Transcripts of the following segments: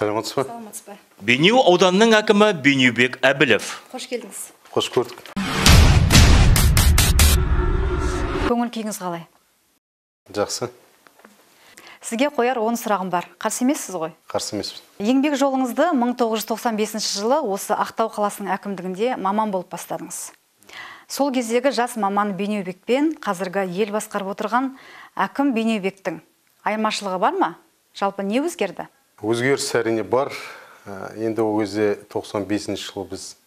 Саламатсыз ба? Саламатсыз ба? Бейнеу ауданының әкімі Бейнеубек Әбілов. Қош келдіңіз. Қош көрдік. Көңіл күйіңіз қалай? Жақсы. Сізге қояр 10 сұрағым бар. Қарсы емессіз ғой? Қарсы емеспін. Еңбек жолыңызды 1995 жылы осы Ақтау қаласының әкімдігінде маман болып бастадыңыз. Сол кездегі жас маман Бейнеубекпен қазіргі ел басқарып отырған әкім Бейнеубектің айырмашылығы бар ма? Жалпы не өзгерді? Өзгеріс әрине бар. Енді ол кезде 95 жылы біз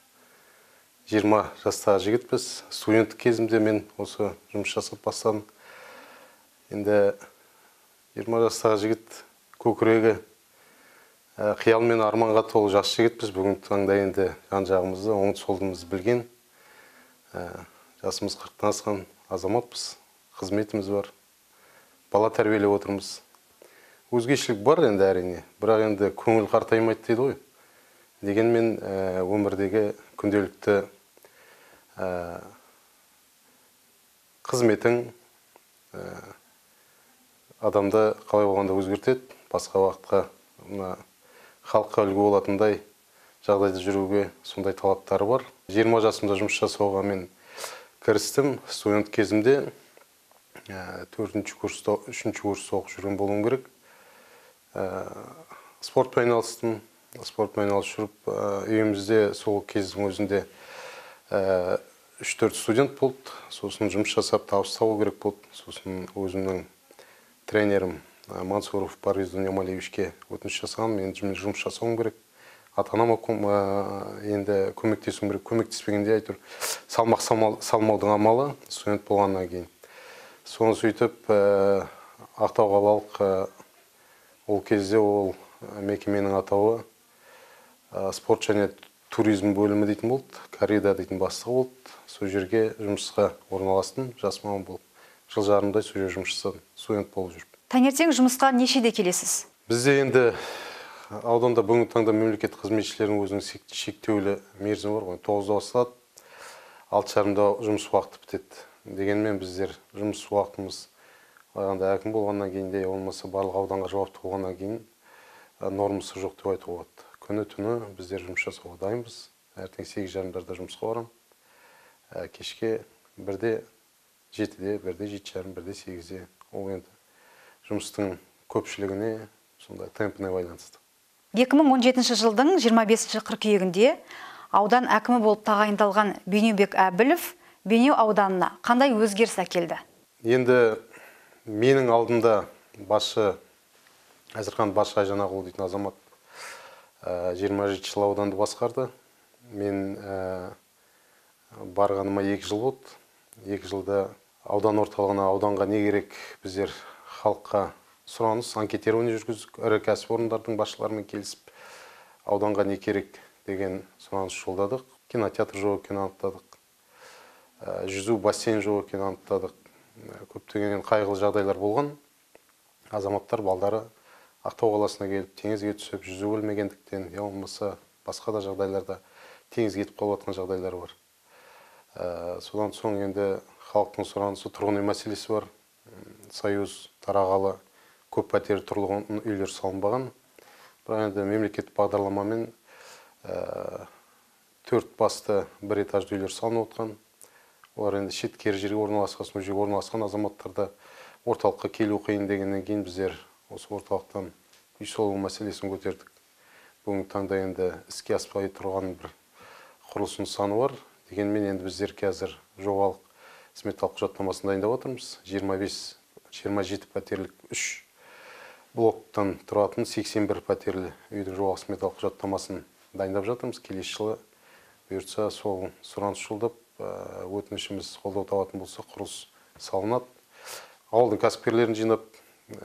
20 жастағы жігітпіз. Студенттік кезімде мен осы жұмыс жасап бастадым. Енді 20 жастағы жігіт көкірегі қиял мен арманға толы жас жігітпіз. Бүгінгі таңда енді жан-жағымызды, оң-солымызды білген, жасымыз 40-тан асқан азаматпыз. Қызметіміз бар. Бала тәрбиелеп отырмыз. Өзгешілік бар енді әрине, бірақ енді көңіл қартаймайды дейді ғой. Дегенмен өмірдегі күнделікті қызметің адамды қалай болғанда өзгертеді. Басқа уақытқа халыққа үлгі болатындай жағдайда жүруге сондай талаптары бар. 20 жасымда жұмыс жасауға мен кірістім. Студент кезімде 4-ші курста, 3-ші курста оқып жүрген болуым керек. Спортпен айналыстым. Спортпен айналысып жүріп, үйімізде сол кездің өзінде 3-4 студент болды. Сосын жұмыс жасап табыс табу керек болды. Сосын өзімнің тренерім Мансуров Парвиз Дүниемалиевичке өтініш жасағам. Мен жұмыс жасауым керек. Ата-анама енді көмектесуім керек. Көмектеспегенде әйтеуір салмақ салмаудың амалы студент болғаннан кейін. Соны сөйтіп Ақтау қалалық ол кезде ол мекеменің атауы спорт және туризм бөлімі дейтін болды. Коррида дейтін бастығы болды. Сол жерге жұмысқа орналастым. Жас маман болып. Жыл жарымдай сол жерде жұмыс жасадым. Студент болып жүріп. Таңертең жұмысқа нешеде келесіз? Бізде енді ауданда бүгінгі таңда мемлекеттік қызметшілердің өзінің шектеулі мерзімі бар ғой. 9-да басталады, 6:30-да жұмыс уақыты бітеді. Дегенмен біздер жұмыс уақытымыз әкім болғаннан кейін де, болмаса барлық ауданға жауапты болғаннан кейін нормасы жоқ деп айтуға болады. Күні-түні біздер жұмыс жасауға дайынбыз. Ертең 8:30-да жұмысқа барам. Кешке 1-де 7-де, 1-де 7:30, 1-де 8-де. Ол енді жұмыстың көпшілігіне сондай темпіне байланысты. 2017 жылдың 25 қыркүйегінде аудан әкімі болып тағайындалған Бейнеубек Әбілов Бейнеу ауданына қандай өзгеріс әкелді? Енді менің алдымда Әзірхан Басшы Айжанағұл дейтін азамат 27 жыл ауданды басқарды. Мен барғаныма 2 жыл болды. 2 жылда аудан орталығына, ауданға не керек, біздер халыққа сұраныс, анкетирование жүргіздік. Ірі кәсіпорындардың басшыларымен келісіп, ауданға не керек деген сұраныс жолдадық. Кинотеатр жоқ екенін анықтадық. Жүзу бассейн жоқ екенін анықтадық. Көптеген қайғылы жағдайлар болған. Азаматтар балдары Ақтау қаласына келіп, теңізге түсіп, жүзу білмегендіктен, болмаса басқа да жағдайларда теңізге кетіп қалып жатқан жағдайлар бар. Содан соң енді халықтың сұранысы, тұрғын үй мәселесі бар. Союз тарағалы көп пәтерлі тұрғын үйлер салынбаған. Бірақ енді мемлекеттік бағдарламамен 4 басты 1 этажды үйлер салынып отқан. Олар енді шеткері жерге орналасқан азаматтарда орталыққа келу қиын дегеннен кейін біздер осы орталықтан үй салу мәселесін көтердік. Бүгінгі таңда енді іске аспай тұрған бір құрылыс нысаны бар. Дегенмен енді біздер қазір жобалық сметалық құжаттамасын дайындап отырмыз. 27 пәтерлік 3 блоктан тұратын 81 пәтерлі үйдің жобалық сметалық құжаттамасын дайындап жатырмыз. Келесі жылы бұйыртса сол сұраныс жолдап өтінішіміз қолдау табатын болса құрылыс салынады. Ауылдың кәсіпкерлерін жинап,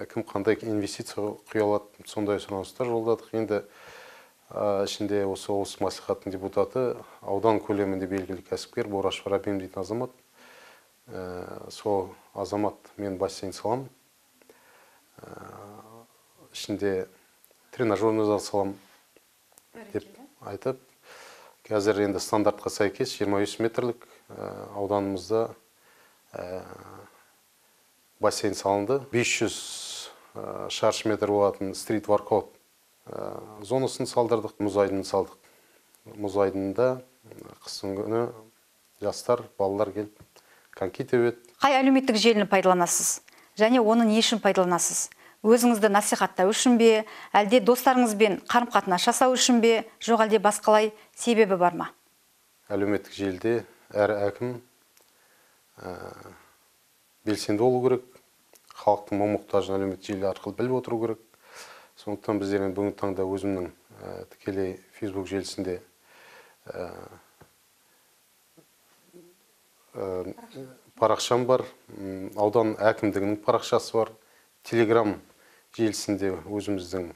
кім қандай инвестиция құя алады, сондай сұраныстар жолдадық. Енді ішінде осы облыстық мәслихаттың депутаты, аудан көлемінде белгілі кәсіпкер Борашев Рабим дейтін азамат. Сол азамат мен бассейн салам. Ішінде тренажерный зал салам деп айтып, қазір енді стандартқа сәйкес 23 метрлік ауданымызда бассейн салынды. 500 шаршы метр болатын стрит воркаут зонасын салдырдық, мұз айдынын салдық. Мұз айдынында қыстың күні жастар, балалар келіп коньки тебеді. Қай әлеуметтік желіні пайдаланасыз? Және оны не үшін пайдаланасыз? Өзіңізді насихаттау үшін бе, әлде достарыңызбен қарым-қатынас жасау үшін бе, жоқ әлде басқалай себебі бар ма? Әлеуметтік желіде әр әкім белсенді болу керек, халықтың мұң-мұқтажын әлеуметтік желі арқылы біліп отыру керек. Сондықтан біздер бүгінгі таңда өзімнің тікелей Facebook желісінде парақшам бар, аудан әкімдігінің парақшасы бар, Telegram желісінде өзіміздің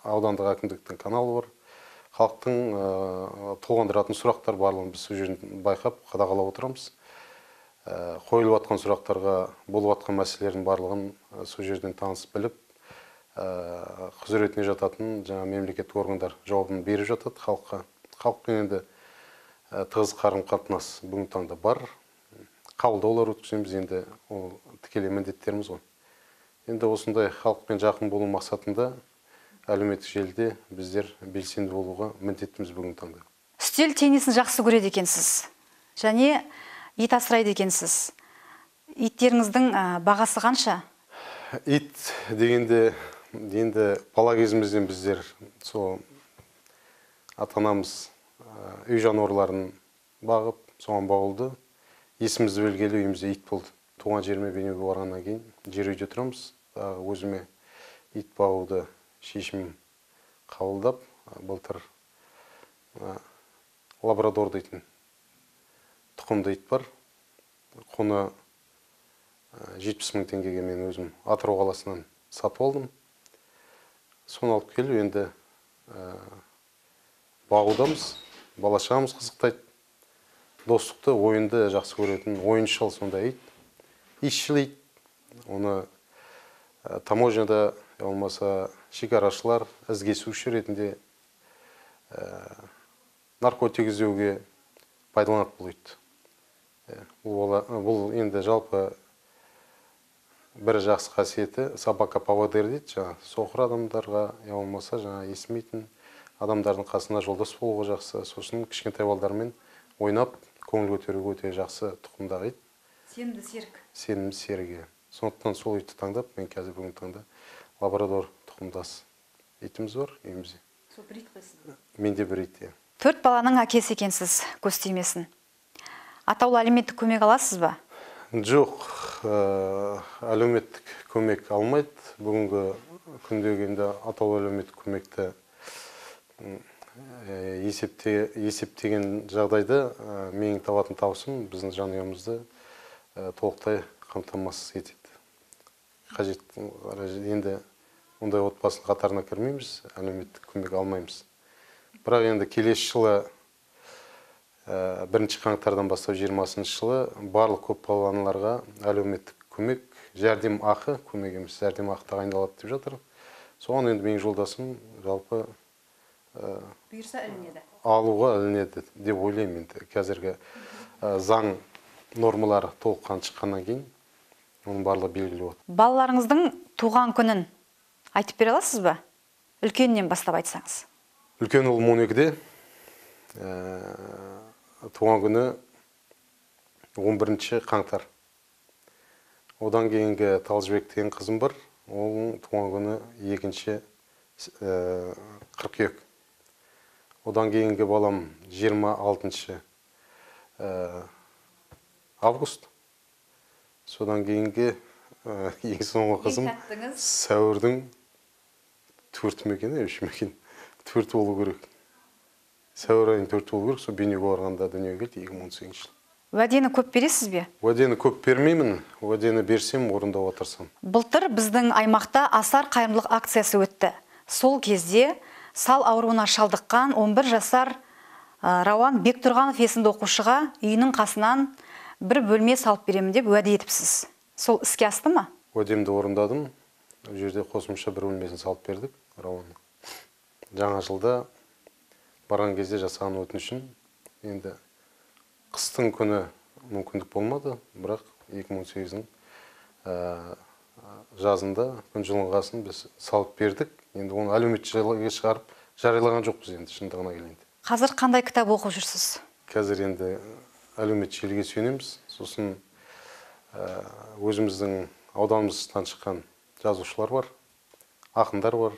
аудандық әкімдіктің каналы бар. Халықтың толғандыратын сұрақтар барлығын біз сол жерден байқап, қадағалап отырамыз. Қойылып жатқан сұрақтарға, болып жатқан мәселелердің барлығын сол жерден танысып біліп, құзыретіне жататын мемлекеттік органдар жауабын беріп жатады халыққа. Халықпен енді тығыз қарым-қатынас бүгінгі таңда бар. Қабылдаулар өткіземіз, енді ол тікелей міндеттеріміз ғой. Енді осындай халықпен жақын болу мақсатында әлеуметтік желіде біздер белсенді болуға міндеттіміз бүгінгі таңда. Үстел теннисін жақсы көреді екенсіз. Және ит асырайды екенсіз. Иттеріңіздің бағасы қанша? Ит дегенде енді бала кезімізден біздер сол ата-анамыз үй жануарларын бағып, соған бауылды. Есімізді білгелі үйімізде ит болды. Туған жеріме бейнеуге барғаннан кейін жер үйде тұрамыз. Өзіме ит бағуды шешім қабылдап, былтыр лабрадор дейтін тұқымды ит бар. Құны 70 мың теңгеге мен өзім Атырау қаласынан сатып алдым. Соны алып келіп, енді бағудамыз, бала-шағамыз қызықтайды. Достықты, ойынды жақсы көретін, ойыншыл сондай ит. Итшіл ит. Оны таможняда, болмаса шекарашылар ізкесуші ретінде наркотик іздеуге пайдаланады бұл ит. Бұл енді жалпы бір жақсы қасиеті собака поводырь дейді, соқыр адамдарға, болмаса естімейтін адамдардың қасына жолдас болуға жақсы. Сосын кішкентай балдармен ойнап, көңіл көтеруге өте жақсы тұқымдағы ит. Сенімді серік. Сенімді серігі. Сондықтан сол итті таңдап, мен қазір бүгін таңда лабрадор тұқымдас итіміз бар үйімізде. Сол бір ит қойсын. Менде бір ит. 4 баланың әкесі екенсіз, көз тимесін. Атаулы әлеуметтік көмек аласыз ба? Жоқ, әлеуметтік көмек алмайды. Бүгінгі күндегенде атаулы әлеуметтік көмекті есептеген жағдайда менің табатын табысым біздің жанұямызды толықтай қамтамасыз етеді. Қажет енді ондай отбасының қатарына кірмейміз, әлеуметтік көмек алмаймыз. Бірақ енді келесі жылы 1 қаңтардан бастап 20-шы жылы барлық көпбалалы аналарға әлеуметтік көмек, жәрдем ақы, көмек емес, жәрдем ақы тағайындалады деп жатыр. Соған енді менің жолдасым жалпы Бұйырса ілінеді. Алуға ілінеді деп ойлаймын енді. Қазіргі заң нормалары толыққан шыққаннан кейін оның барлығы белгілі болады. Балаларыңыздың туған күнін айтып бере аласыз ба? Үлкеннен бастап айтсаңыз. Үлкен ұлым 12-де, туған күні 11 қаңтар. Одан кейінгі Талжыбек деген қызым бар, оның туған күні 2 қыркүйек. Одан кейінгі балам 26 август. Содан кейінгі ең соңғы қызым сәуірдің 4 мекені, 3 мекен, 4 болу керек. Сәуір айын 4 болу керек, сол бейнеуге барғанда дүниеге келді 2018 жыл. Уәдені көп бересіз бе? Уәдені көп бермеймін, уәдені берсем, орындауға тырысамын. Былтыр біздің аймақта асар қайырымдылық акциясы өтті. Сол кезде сал ауруына шалдыққан 11 жасар Рауан Бектұрғанов есімді оқушыға үйінің қасынан бір бөлме салып беремін деп уәде етіпсіз. Сол іске асты ма? Уәдемді орындадым. Жерде қосымша бір бөлмесін салып бердік Рауанға. Жаңа жылда барған кезде жасаған өтінішін енді қыстың күні мүмкіндік болмады, бірақ 2018-дің жазында күн жылынғасын біз салып бердік. Енді оны әлеуметтік желіге шығарып жариялаған жоқпыз енді шындығына келгенде. Қазір қандай кітап оқып жүрсіз? Қазір енді әлеуметтік желіге сүйенеміз. Сосын өзіміздің ауданымыздан шыққан жазушылар бар, ақындар бар.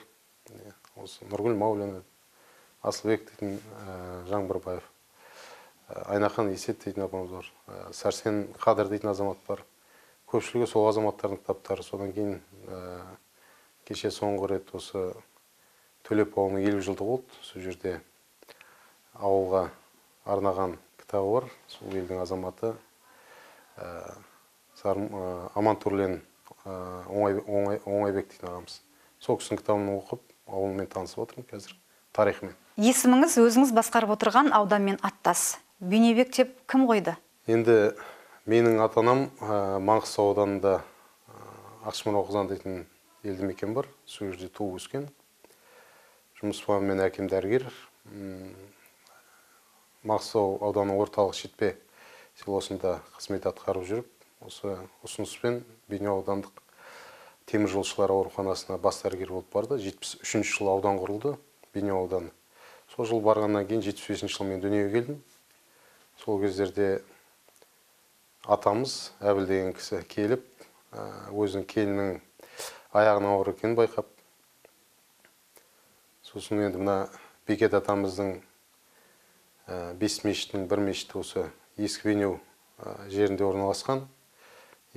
Осы Нұргүл Маулина, Асылбек дейтін Жаңбырбаев, Айнахан Есет дейтін апамыз бар, Сәрсен Қадыр дейтін азамат бар. Көпшілігі сол азаматтардың кітаптары. Содан кейін кеше соңғы рет осы Төлеп ауылының 50 жылдығы болды. Сол жерде ауылға арнаған кітабы бар. Сол елдің азаматы Амантурлен Оңайбек дейтін ағамыз. Сол кісінің кітабын оқып, ауылмен танысып отырмын қазір, тарихымен. Есіміңіз өзіңіз басқарып отырған ауданмен аттас. Бейнебек деп кім қойды? Енді менің ата-анам Маңғыстау ауданында Ақшмар Оқызан дейтін елді мекен бар. Сол жерде туып өскен. Жұмыс бабымен әкем дәрігер. Маңғыстау ауданының орталық Шетпе селосында қызмет атқарып жүріп, осы ұсыныспен Бейнеу аудандық теміржолшылар ауруханасына бас дәрігер болып барды. 73 жыл аудан құрылды, Бейнеу ауданы. Сол жыл барғаннан кейін 75 жыл мен дүниеге келдім. Сол кездерде атамыз Әбіл деген кісі келіп, өзінің келінің аяғының ауыр екенін байқап, сосын енді мына Бекет атамыздың 5 мешіттің бір мешіті осы Ескі Бейнеу жерінде орналасқан.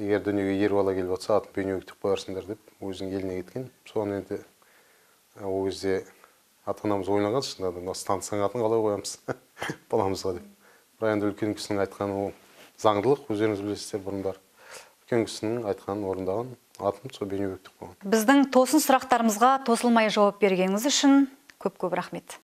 Егер дүниеге ер бала келіп жатса, атын Бейнеу деп қоярсыңдар деп, өзінің еліне кеткен. Соған енді ол кезде ата-анамыз ойланған, шынында станцияның атын қалай қоямыз баламызға деп. Бірақ енді үлкен кісінің айтқаны ол заңдылық, өздеріңіз білесіздер бұрындар. Үлкен кісінің айтқанын орындаған, атым сол Бейнеу деп қойған. Біздің тосын сұрақтарымызға тосылмай жауап бергеніңіз үшін көп-көп рахмет.